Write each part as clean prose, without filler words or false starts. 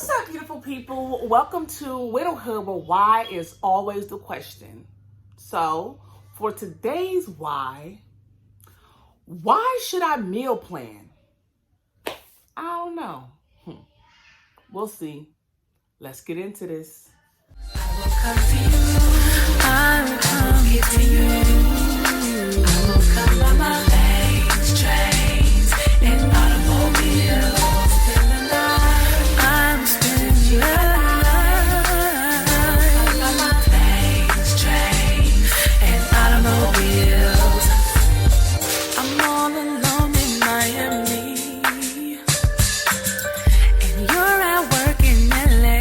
What's up, beautiful people? Welcome to Widowhood, where why is always the question. So, for today's why should I meal plan? I don't know. We'll see. Let's get into this. I will come to you. I will come get to you. I will come on my planes, trains, and automobiles. I'm spending your life. On my planes, trains, and automobiles. I'm all alone in Miami, and you're at work in LA.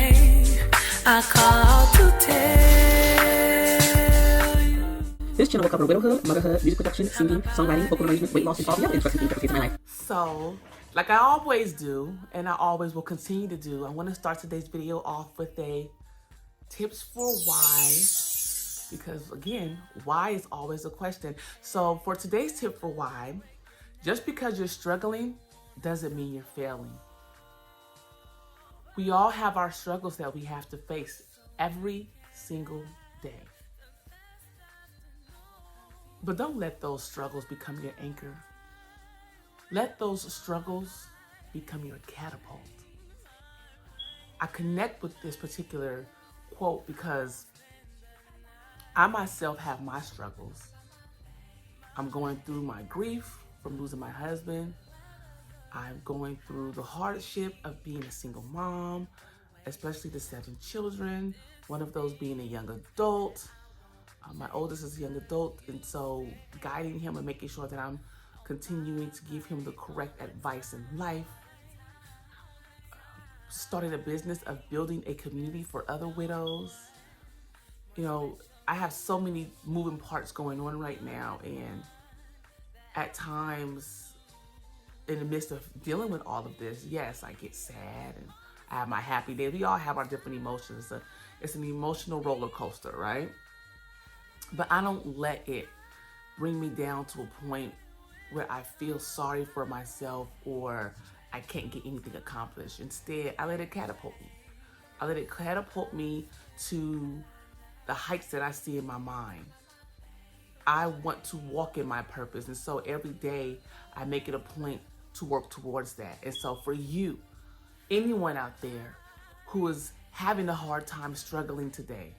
I called to tell you. This channel will cover widowhood, motherhood, music production, singing, songwriting, vocal arrangement, weight loss, and all the other interesting things that pertain to my life. So, like I always do, and I always will continue to do, I want to start today's video off with a tips for why, because again, why is always a question. So for today's tip for why, just because you're struggling doesn't mean you're failing. We all have our struggles that we have to face every single day. But don't let those struggles become your anchor. Let those struggles become your catapult. I connect with this particular quote because I myself have my struggles. I'm going through my grief from losing my husband. I'm going through the hardship of being a single mom, especially the 7 children, one of those being a young adult. My oldest is a young adult, and so guiding him and making sure that I'm continuing to give him the correct advice in life. Starting a business of building a community for other widows. You know, I have so many moving parts going on right now, and at times in the midst of dealing with all of this, yes, I get sad and I have my happy days. We all have our different emotions. It's an emotional roller coaster, right? But I don't let it bring me down to a point where I feel sorry for myself or I can't get anything accomplished. Instead, I let it catapult me. I let it catapult me to the heights that I see in my mind. I want to walk in my purpose, and so every day I make it a point to work towards that. And so for you, anyone out there who is having a hard time struggling today,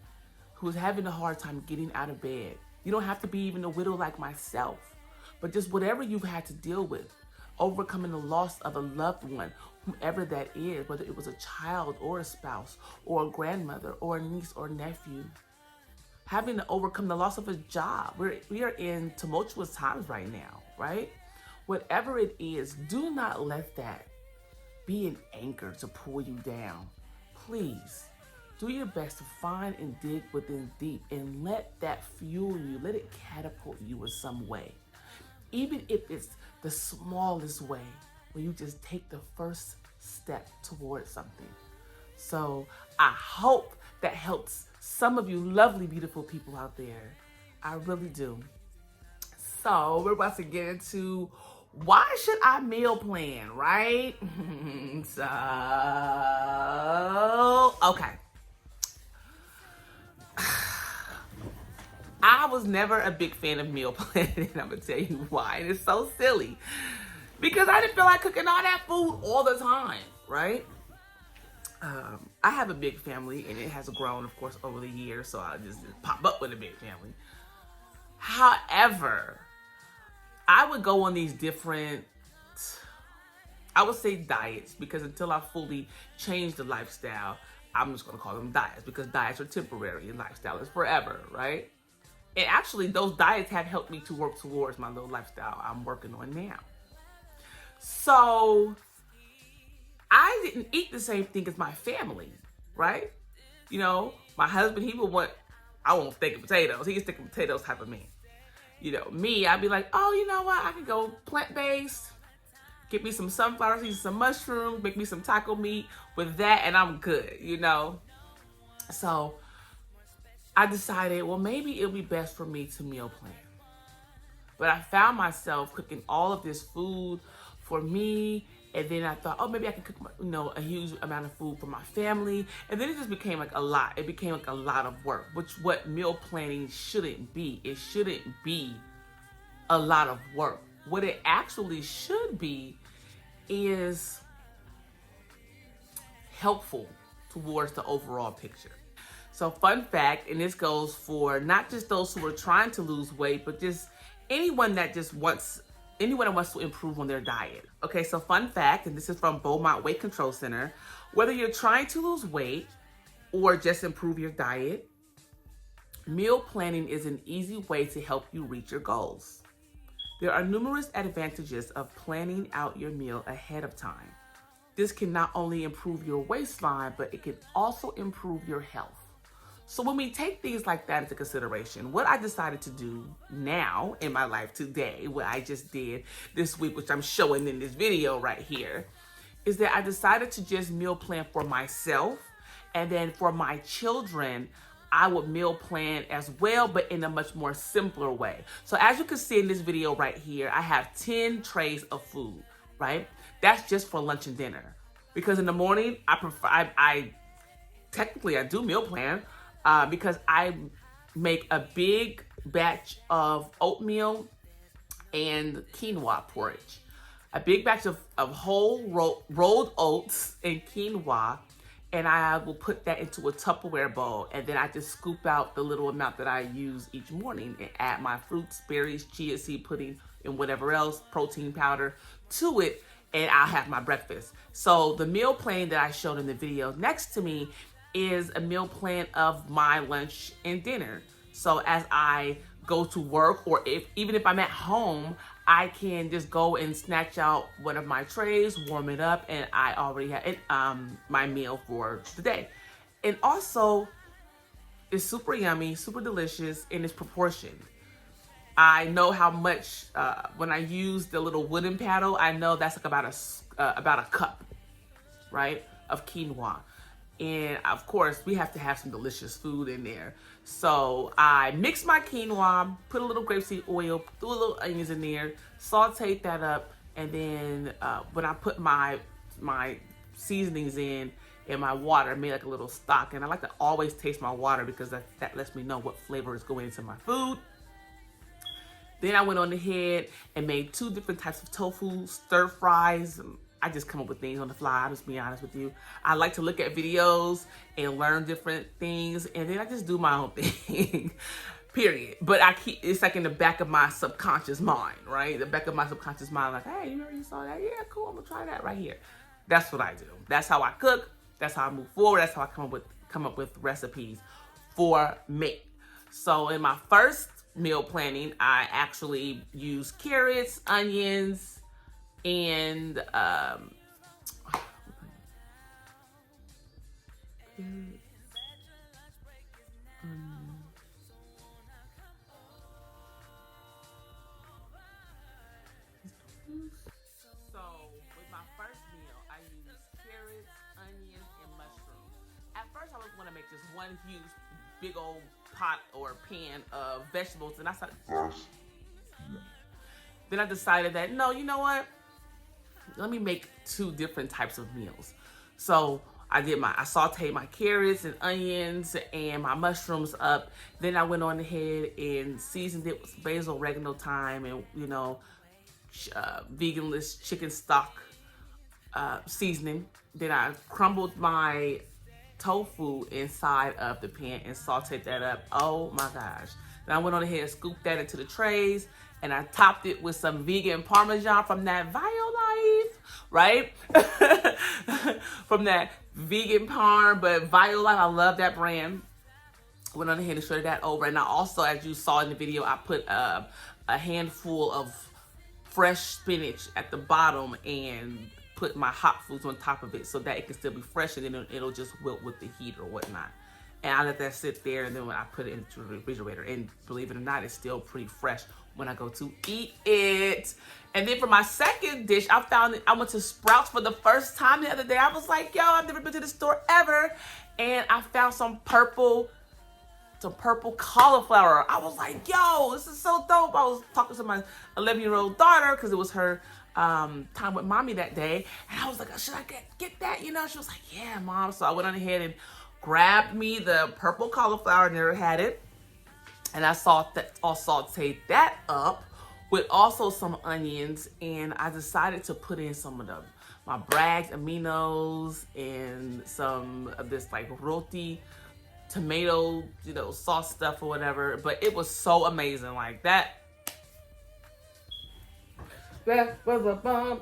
who is having a hard time getting out of bed, you don't have to be even a widow like myself, but just whatever you've had to deal with, overcoming the loss of a loved one, whomever that is, whether it was a child or a spouse or a grandmother or a niece or nephew, having to overcome the loss of a job. We are in tumultuous times right now, right? Whatever it is, do not let that be an anchor to pull you down. Please do your best to find and dig within deep and let that fuel you, let it catapult you in some way. Even if it's the smallest way, where you just take the first step towards something. So I hope that helps some of you lovely, beautiful people out there. I really do. So we're about to get into why should I meal plan, right? So, okay. I was never a big fan of meal planning, and I'm gonna tell you why. And it's so silly because I didn't feel like cooking all that food all the time, right? I have a big family, and it has grown, of course, over the years, so I just pop up with a big family. However, I would go on these different, I would say diets, because until I fully change the lifestyle, I'm just gonna call them diets, because diets are temporary and lifestyle is forever, right? And actually, those diets have helped me to work towards my little lifestyle I'm working on now. So I didn't eat the same thing as my family, right? You know, my husband, he would want, I want steak and potatoes. He's a steak and potatoes type of man. You know, me, I'd be like, oh, you know what? I can go plant-based, get me some sunflower seeds, some mushrooms, make me some taco meat with that, and I'm good, you know? So I decided, well, maybe it'll be best for me to meal plan. But I found myself cooking all of this food for me And then I thought, oh, maybe I can cook, a huge amount of food for my family. And then it just became like a lot. It became like a lot of work, which what meal planning shouldn't be. It shouldn't be a lot of work. What it actually should be is helpful towards the overall picture. So fun fact, and this goes for not just those who are trying to lose weight, but just anyone that wants to improve on their diet. Okay, so fun fact, and this is from Beaumont Weight Control Center, whether you're trying to lose weight or just improve your diet, meal planning is an easy way to help you reach your goals. There are numerous advantages of planning out your meal ahead of time. This can not only improve your waistline, but it can also improve your health. So when we take things like that into consideration, what I decided to do now in my life today, what I just did this week, which I'm showing in this video right here, is that I decided to just meal plan for myself. And then for my children, I would meal plan as well, but in a much more simpler way. So as you can see in this video right here, I have 10 trays of food, right? That's just for lunch and dinner. Because in the morning, I do meal plan, because I make a big batch of oatmeal and quinoa porridge. A big batch of whole rolled oats and quinoa, and I will put that into a Tupperware bowl, and then I just scoop out the little amount that I use each morning and add my fruits, berries, chia seed pudding, and whatever else, protein powder to it, and I'll have my breakfast. So the meal plan that I showed in the video next to me is a meal plan of my lunch and dinner. So as I go to work, or even if I'm at home, I can just go and snatch out one of my trays, warm it up, and I already have it, my meal for the day. And also, it's super yummy, super delicious, and it's proportioned. I know how much, when I use the little wooden paddle, I know that's like about a cup, right, of quinoa. And of course, we have to have some delicious food in there. So I mix my quinoa, put a little grapeseed oil, threw a little onions in there, sauteed that up, and then when I put my seasonings in and my water, made like a little stock. And I like to always taste my water because that lets me know what flavor is going into my food. Then I went on ahead and made 2 different types of tofu stir fries. I just come up with things on the fly, I'll just be honest with you. I like to look at videos and learn different things, and then I just do my own thing, period. But it's like in the back of my subconscious mind, right? The back of my subconscious mind, like, hey, you remember you saw that? Yeah, cool, I'm gonna try that right here. That's what I do. That's how I cook. That's how I move forward. That's how I come up with recipes for me. So in my first meal planning, I actually use carrots, onions, and so with my first meal, I use carrots, onions, and mushrooms. At first, I was going to make just one huge, big old pot or pan of vegetables, and then I decided that, no, you know what? Let me make 2 different types of meals. So I sauteed my carrots and onions and my mushrooms up. Then I went on ahead and seasoned it with basil, oregano, thyme, and veganless chicken stock seasoning. Then I crumbled my tofu inside of the pan and sauteed that up. Oh my gosh. Then I went on ahead and scooped that into the trays, and I topped it with some vegan Parmesan from that Violife, right? From that vegan Parm, but Violife, I love that brand. Went on ahead and shredded that over. And I also, as you saw in the video, I put a handful of fresh spinach at the bottom and put my hot foods on top of it so that it can still be fresh, and then it'll just wilt with the heat or whatnot. And I let that sit there, and then when I put it into the refrigerator, and believe it or not, it's still pretty fresh when I go to eat it. And then for my second dish, I went to Sprouts for the first time the other day. I was like, yo, I've never been to the store ever. And I found some purple cauliflower. I was like, yo, this is so dope. I was talking to my 11-year-old daughter because it was her time with mommy that day, and I was like, should I get that? You know, she was like, yeah, mom. So I went on ahead and grabbed me the purple cauliflower, never had it, and I sauteed that up with also some onions, and I decided to put in some of my bragged aminos and some of this like roti tomato, you know, sauce stuff or whatever. But it was so amazing, like that. That was a bomb.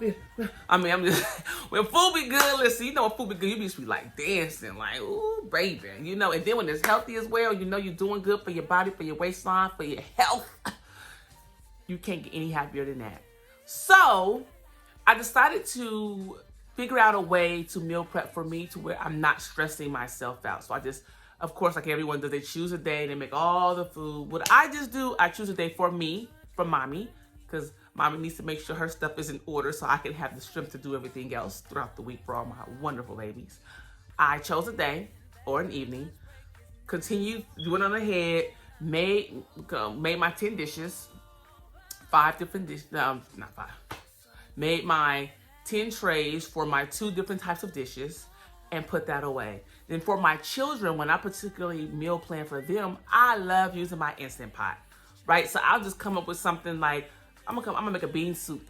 I mean, I'm just, when food be good, listen, you know when food be good, you just be like dancing, like, ooh, baby. You know, and then when it's healthy as well, you know you're doing good for your body, for your waistline, for your health. You can't get any happier than that. So I decided to figure out a way to meal prep for me to where I'm not stressing myself out. So I just, of course, like everyone does, they choose a day, they make all the food. What I just do, I choose a day for me, for mommy, because mommy needs to make sure her stuff is in order so I can have the strength to do everything else throughout the week for all my wonderful babies. I chose a day or an evening, continued doing on ahead, made my 10 dishes, 5 different dishes, no, not 5. Made my 10 trays for my 2 different types of dishes and put that away. Then for my children, when I particularly meal plan for them, I love using my Instant Pot, right? So I'll just come up with something like, I'm gonna make a bean soup,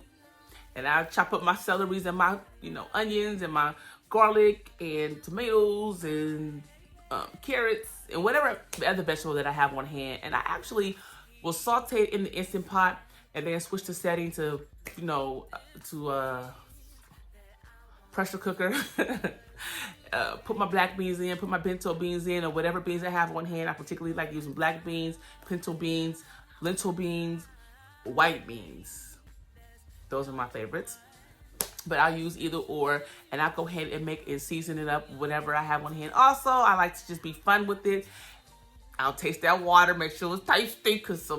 and I'll chop up my celeries and my, you know, onions and my garlic and tomatoes and carrots and whatever other vegetable that I have on hand, and I actually will saute it in the Instant Pot and then switch the setting to, you know, pressure cooker. Put my black beans in, put my bento beans in, or whatever beans I have on hand. I particularly like using black beans, pinto beans, lentil beans, white beans. Those are my favorites. But I'll use either or, and I'll go ahead and make and season it up whatever I have on hand. Also, I like to just be fun with it. I'll taste that water, make sure it's tasty, because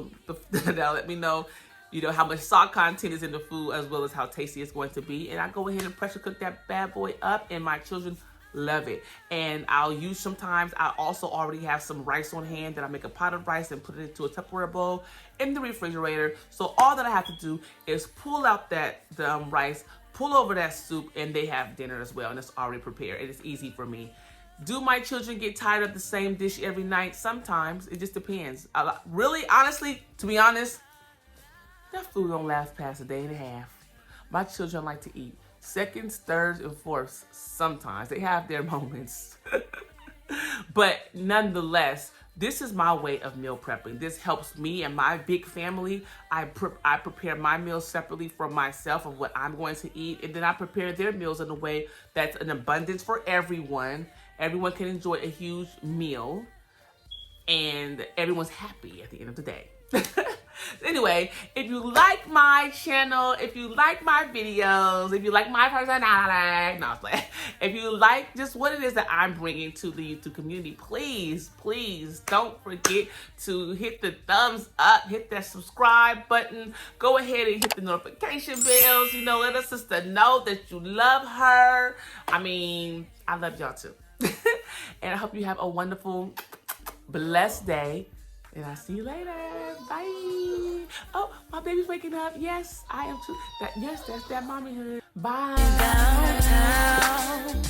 that'll let me know, you know, how much salt content is in the food as well as how tasty it's going to be. And I go ahead and pressure cook that bad boy up, and my children love it. And I'll use, sometimes I also already have some rice on hand that I make a pot of rice and put it into a Tupperware bowl in the refrigerator. So all that I have to do is pull out the rice, pull over that soup, and they have dinner as well, and it's already prepared. It is easy for me. Do my children get tired of the same dish every night? Sometimes. It just depends. Really, honestly, to be honest, that food don't last past a day and a half. My children like to eat seconds, thirds, and fourths sometimes. They have their moments. But nonetheless, this is my way of meal prepping. This helps me and my big family. I prepare my meals separately from myself of what I'm going to eat, and then I prepare their meals in a way that's an abundance for everyone. Everyone can enjoy a huge meal, and everyone's happy at the end of the day. Anyway, if you like my channel, if you like my videos, if you like my personality, no, if you like just what it is that I'm bringing to the YouTube community, please don't forget to hit the thumbs up, hit that subscribe button, go ahead and hit the notification bells, you know, let us sister know that you love her. I mean, I love y'all too. And I hope you have a wonderful, blessed day. And I'll see you later. Bye. Oh, my baby's waking up. Yes, I am too. Yes, that's that mommyhood. Bye. Downtown.